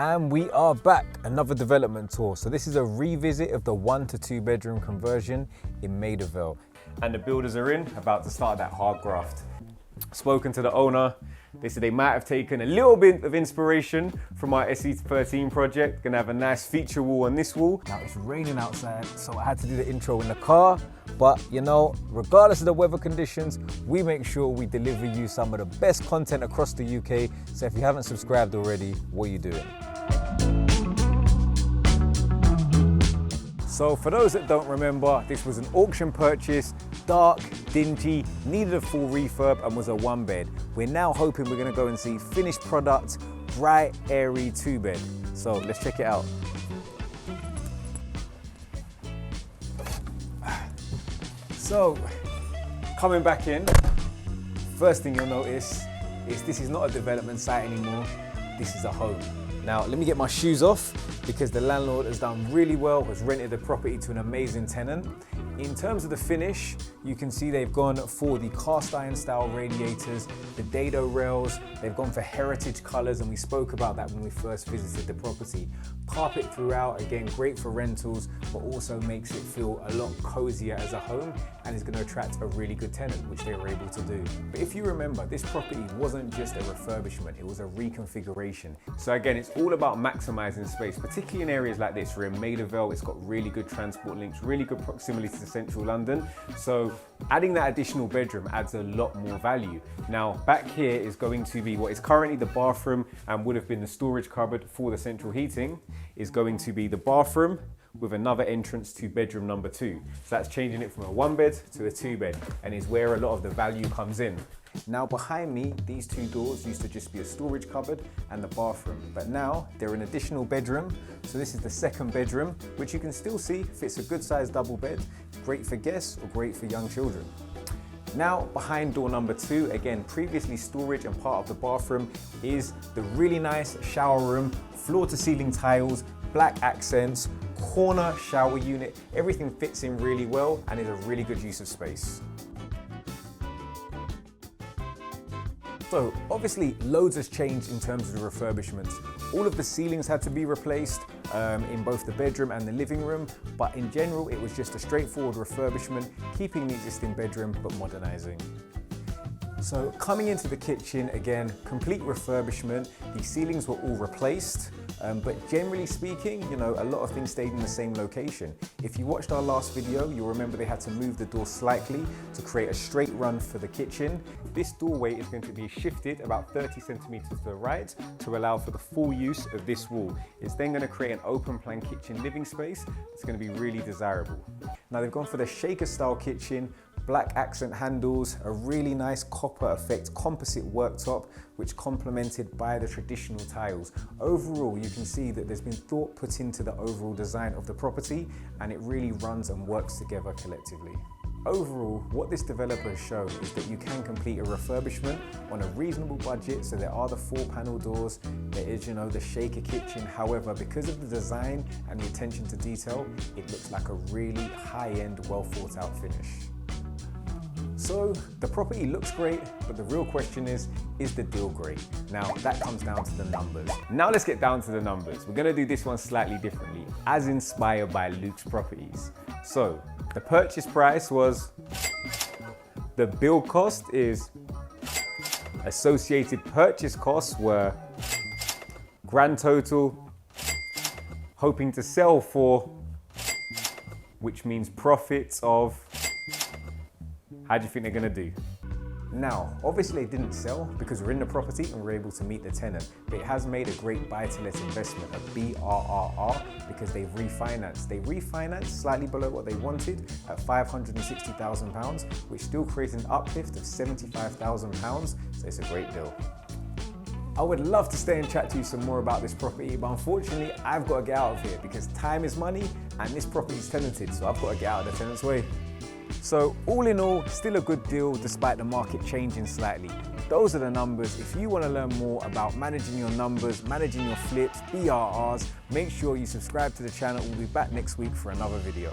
And we are back, another development tour. So this is a revisit of the 1 to 2 bedroom conversion in Maidavale. And the builders are in, about to start that hard graft. Spoken to the owner, they said they might have taken a little bit of inspiration from our SE13 project. Gonna have a nice feature wall on this wall. Now it's raining outside, so I had to do the intro in the car. But you know, regardless of the weather conditions, we make sure we deliver you some of the best content across the UK. So if you haven't subscribed already, what are you doing? So for those that don't remember, this was an auction purchase, dark, dingy, needed a full refurb and was a 1-bed. We're now hoping we're gonna go and see finished product, bright, airy 2-bed. So let's check it out. So, coming back in, first thing you'll notice is this is not a development site anymore, this is a home. Now, let me get my shoes off because the landlord has done really well, has rented the property to an amazing tenant. In terms of the finish, you can see they've gone for the cast iron style radiators, the dado rails, they've gone for heritage colors, and we spoke about that when we first visited the property. Carpet throughout, again, great for rentals, but also makes it feel a lot cozier as a home and is going to attract a really good tenant, which they were able to do. But if you remember, this property wasn't just a refurbishment, it was a reconfiguration. So again, it's all about maximizing space, particularly in areas like this. We're in Maidavale, it's got really good transport links, really good proximity to central London. So adding that additional bedroom adds a lot more value. Now, back here is going to be what is currently the bathroom and would have been the storage cupboard for the central heating, is going to be the bathroom with another entrance to bedroom number 2. So that's changing it from a 1-bed to a 2-bed and is where a lot of the value comes in. Now behind me, these 2 doors used to just be a storage cupboard and the bathroom, but now they're an additional bedroom. So this is the 2nd bedroom, which you can still see fits a good sized double bed, great for guests or great for young children. Now behind door number 2, again, previously storage and part of the bathroom, is the really nice shower room, floor to ceiling tiles, black accents, corner shower unit. Everything fits in really well and is a really good use of space. So obviously loads has changed in terms of the refurbishments. All of the ceilings had to be replaced in both the bedroom and the living room, but in general it was just a straightforward refurbishment, keeping the existing bedroom but modernizing. So coming into the kitchen, again, complete refurbishment. The ceilings were all replaced, but generally speaking, you know, a lot of things stayed in the same location. If you watched our last video, you'll remember they had to move the door slightly to create a straight run for the kitchen. This doorway is going to be shifted about 30 centimeters to the right to allow for the full use of this wall. It's then going to create an open plan kitchen living space. It's going to be really desirable. Now they've gone for the shaker style kitchen, black accent handles, a really nice copper effect composite worktop, which complemented by the traditional tiles. Overall, you can see that there's been thought put into the overall design of the property, and it really runs and works together collectively. Overall, what this developer has shown is that you can complete a refurbishment on a reasonable budget. So there are the 4-panel doors, there is, you know, the shaker kitchen. However, because of the design and the attention to detail, it looks like a really high-end, well thought out finish. So the property looks great, but the real question is the deal great? Now that comes down to the numbers. Now let's get down to the numbers. We're gonna do this one slightly differently, as inspired by Luke's properties. So the purchase price was, the build cost is, associated purchase costs were, grand total, hoping to sell for, which means profits of, how do you think they're gonna do? Now, obviously it didn't sell because we're in the property and we're able to meet the tenant, but it has made a great buy-to-let investment, a BRRR, because they've refinanced. They refinanced slightly below what they wanted at £560,000, which still creates an uplift of £75,000, so it's a great deal. I would love to stay and chat to you some more about this property, but unfortunately I've got to get out of here because time is money and this property is tenanted, so I've got to get out of the tenant's way. So all in all, still a good deal despite the market changing slightly. Those are the numbers. If you want to learn more about managing your numbers, managing your flips, BRRs, make sure you subscribe to the channel. We'll be back next week for another video.